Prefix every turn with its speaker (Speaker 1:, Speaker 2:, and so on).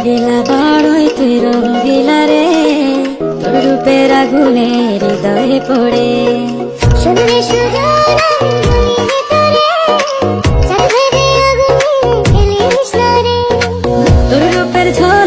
Speaker 1: রঙ্গিলা বড়ই তুই রঙ্গিলা রে, তোর রূপের আগুনে হৃদয়ে পড়ে।
Speaker 2: শুনলে সুজন আমি তোরে, চাঁদের আগুনে ফেলিস না রে।
Speaker 1: তোর রূপের ঝড়